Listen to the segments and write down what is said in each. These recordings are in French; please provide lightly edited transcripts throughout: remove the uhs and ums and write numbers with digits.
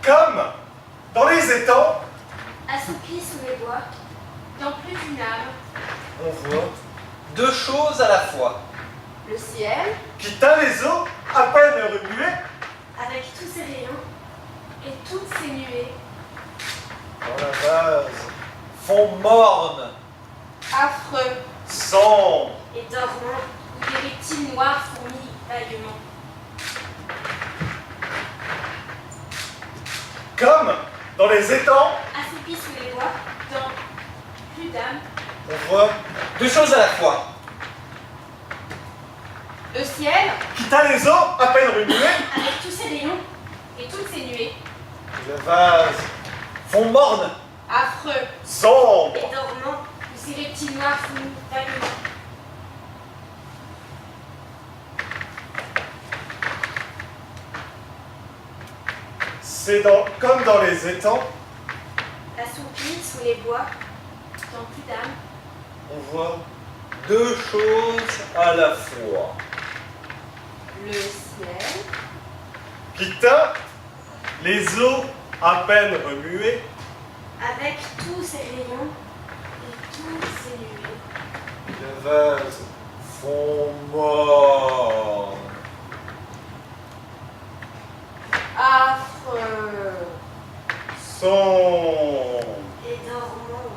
Comme dans les étangs, Assoupi sous les bois, dans plus d'une âme, On voit deux choses à la fois. le ciel, qui teint les eaux à peine remuées, avec tous ses rayons et toutes ses nuées, Dans la vase, fond morne, affreux sombre, et dormant, où des reptiles noirs fourmillent vaguement. comme dans les étangs, Assoupi sous les bois, dans plus d'âme, on voit deux choses à la fois. le ciel, qui teint les eaux à peine remuées, avec tous ses rayons et toutes ses nuées, Le vase, fond morne, affreux sombre, et dormant, où ces reptiles noirs fourmillent vaguement. c'est comme dans les étangs, Assoupi sous les bois, dans plus d'âme, on voit deux choses à la fois. le ciel, qui teint les eaux à peine remuées, avec tous ses rayons et toutes ses nuées. Le vase, fond morne, Affreux sombre, et dormant,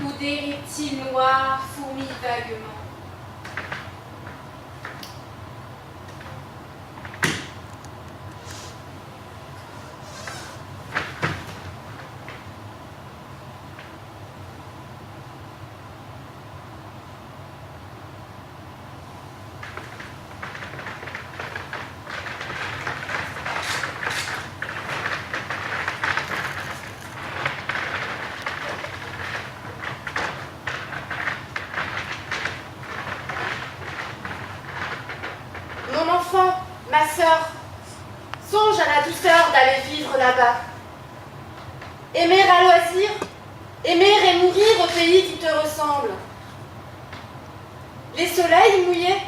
où des reptiles noirs fourmillent vaguement. Mon enfant, ma sœur, songe à la douceur d'aller vivre là-bas. Aimer à loisir, aimer et mourir au pays qui te ressemble. Les soleils mouillés,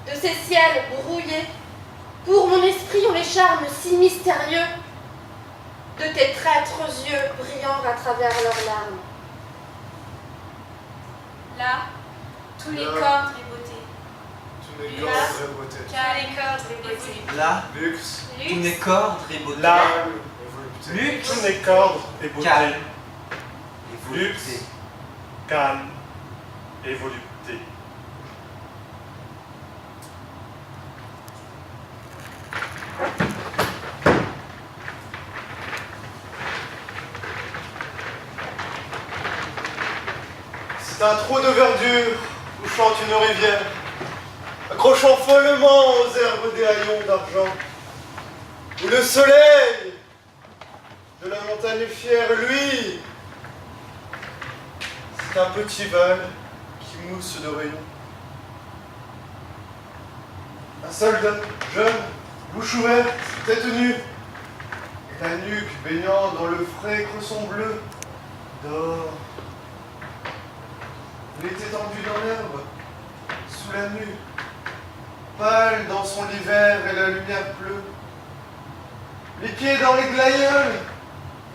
de ces ciels rouillés, pour mon esprit ont les charmes si mystérieux de tes traîtres yeux brillant à travers leurs larmes. Là, tous les Là. corps de beauté. Tous les Là. corps de beauté. Car les corps de beauté. là, Luxe, tous mes cordes et beauté. là, et volupté. Luxe, tous les cordes et beauté, calme et luxe, volupté. calme et volupté. C'est un trou de verdure où chante une rivière, accrochant follement aux herbes des haillons d'argent, où le soleil de la montagne fière, lui, c'est un petit val qui mousse de rayons. Un soldat jeune, bouche ouverte, tête nue, la nuque baignant dans le frais cresson bleu, dort. Il était tendu dans l'herbe, sous la nue, pâle dans son hiver et la lumière pleut. Les pieds dans les glaïeuls,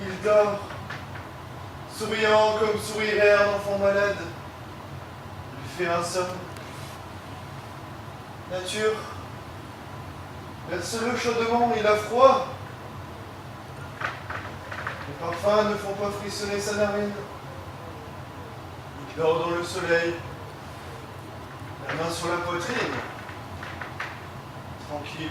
il dort, souriant comme sourirait un enfant malade. Il fait un somme. Nature, verse-le chaudement, il a froid. Les parfums ne font pas frissonner sa narine. Il dort dans le soleil, la main sur la poitrine, tranquille.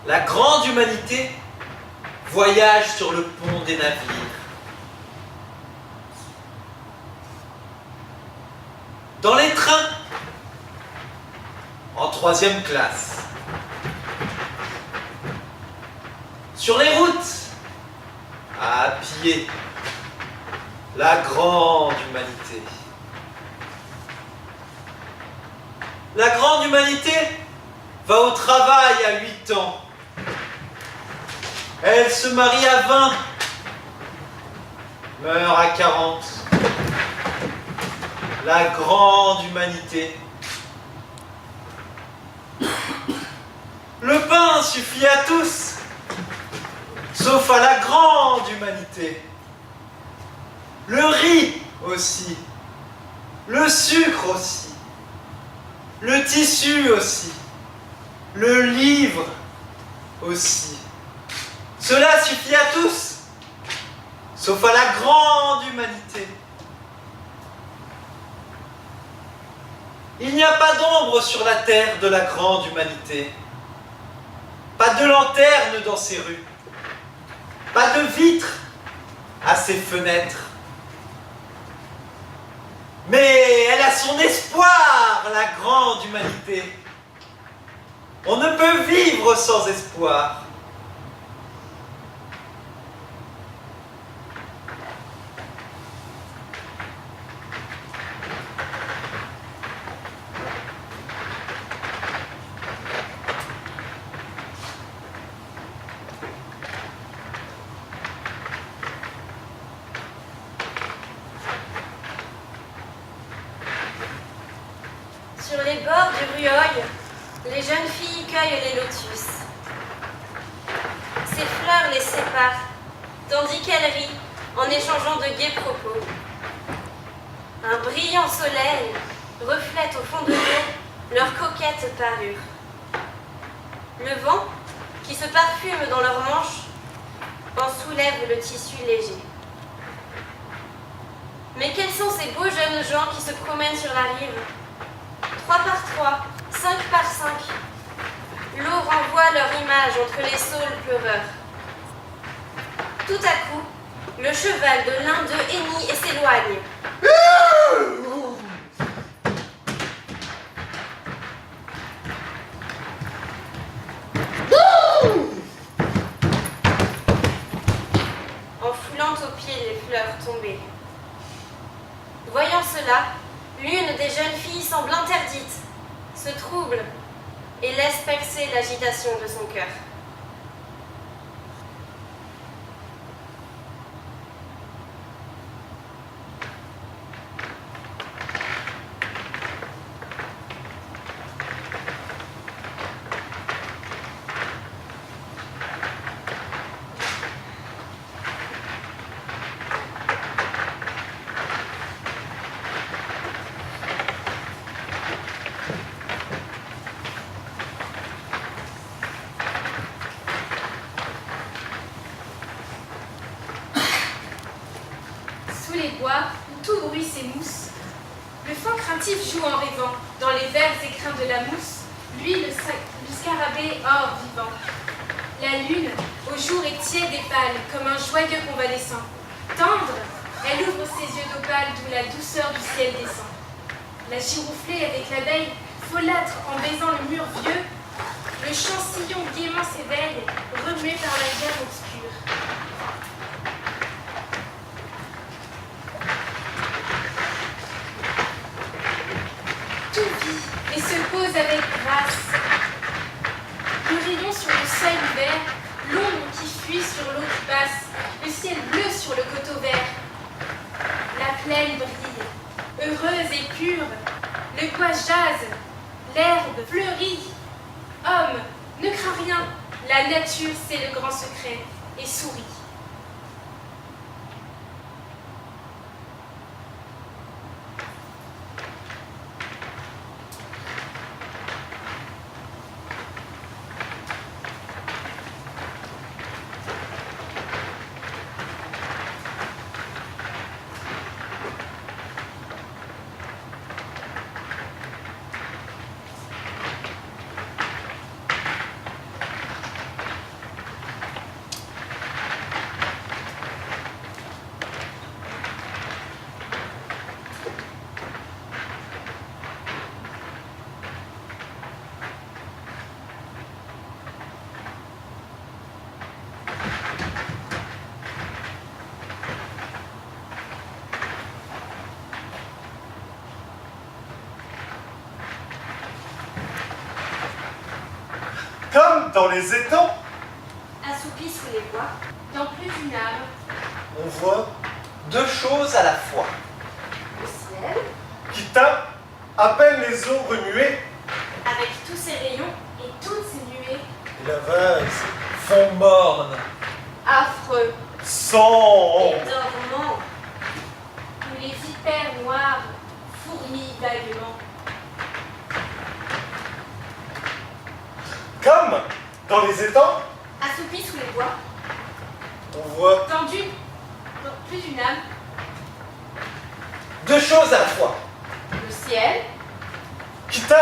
la grande humanité voyage sur le pont des navires. Dans les trains, en 3e classe. Sur les routes, à pied, la grande humanité. La grande humanité va au travail à 8 ans. Elle se marie à 20, meurt à 40. La grande humanité. Le pain suffit à tous, sauf à la grande humanité. Le riz aussi, le sucre aussi, le tissu aussi, le livre aussi. Cela suffit à tous, sauf à la grande humanité. Il n'y a pas d'ombre sur la terre de la grande humanité. Pas de lanterne dans ses rues. Pas de vitres à ses fenêtres. Mais elle a son espoir, la grande humanité. On ne peut vivre sans espoir. Sur les bords du Rueil, les jeunes filles cueillent les lotus. Ces fleurs les séparent, tandis qu'elles rient en échangeant de gais propos. Un brillant soleil reflète au fond de l'eau leurs coquettes parures. Le vent, qui se parfume dans leurs manches, en soulève le tissu léger. Mais quels sont ces beaux jeunes gens qui se promènent sur la rive ? 3 par 3, 5 par 5. L'eau renvoie leur image entre les saules pleureurs. Tout à coup, le cheval de l'un d'eux hennit et s'éloigne. En foulant aux pieds les fleurs tombées. Voyant cela, l'une des jeunes filles semble interdite, se trouble et laisse percer l'agitation de son cœur. Sous les bois, où tout bruit s'émousse, le faon craintif joue en rêvant, dans les verts écrins de la mousse, lui le scarabée or vivant. La lune, au jour est tiède et pâle, comme un joyeux convalescent. Tendre, elle ouvre ses yeux d'opale d'où la douceur du ciel descend. La girouflée avec l'abeille folâtre en baisant le mur vieux, le chancillon gaiement s'éveille, remué par la guerre obscure. Tout vit et se pose avec grâce. Le rayon sur le seuil vert, l'ombre qui fuit sur l'eau qui passe, le ciel bleu sur le coteau vert. La plaine brille, heureuse et pure, le bois jase, l'herbe fleurit. Homme, ne crains rien, la nature sait le grand secret et sourit. Comme dans les étangs, Assoupi sous les bois, Dans plus d'une âme, On voit deux choses à la fois. Le ciel, qui teint à peine les eaux remuées, avec tous ses rayons, et toutes ces nuées, et la vase Fond morne, affreux, sans et dormant, où les vipères noires fourmillent vaguement. comme dans les étangs, Assoupis sous les bois, on voit dans plus d'une âme, deux choses à la fois. le ciel, qui teint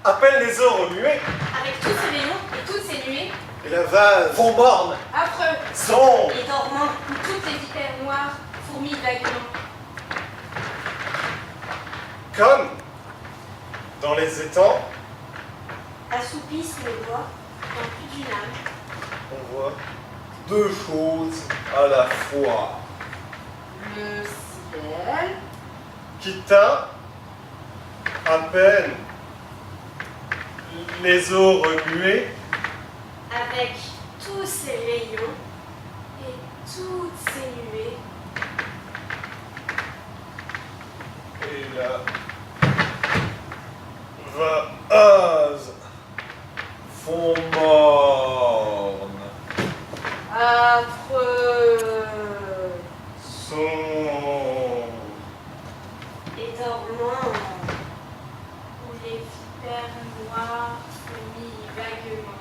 à peine les eaux remuées, avec tous ces rayons et toutes ces nuées, et la vase Fond morne, affreux, sans et dormant, où toutes les vipères noires fourmillent vaguement. comme dans les étangs, assoupi sous les bois, Dans plus d'une âme, on voit deux choses à la fois, le ciel, qui teint à peine les eaux remuées, avec tous ses rayons, et toutes ces nuées, et la vase fond morne, affreux, sans et dormant, où les vipères noires fourmillent vaguement.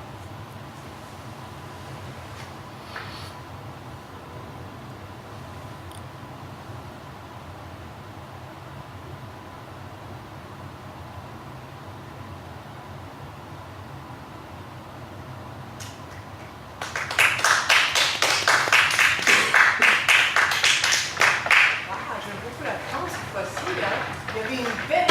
Ah, j'aime beaucoup la France cette fois-ci. Hein. Il y avait une belle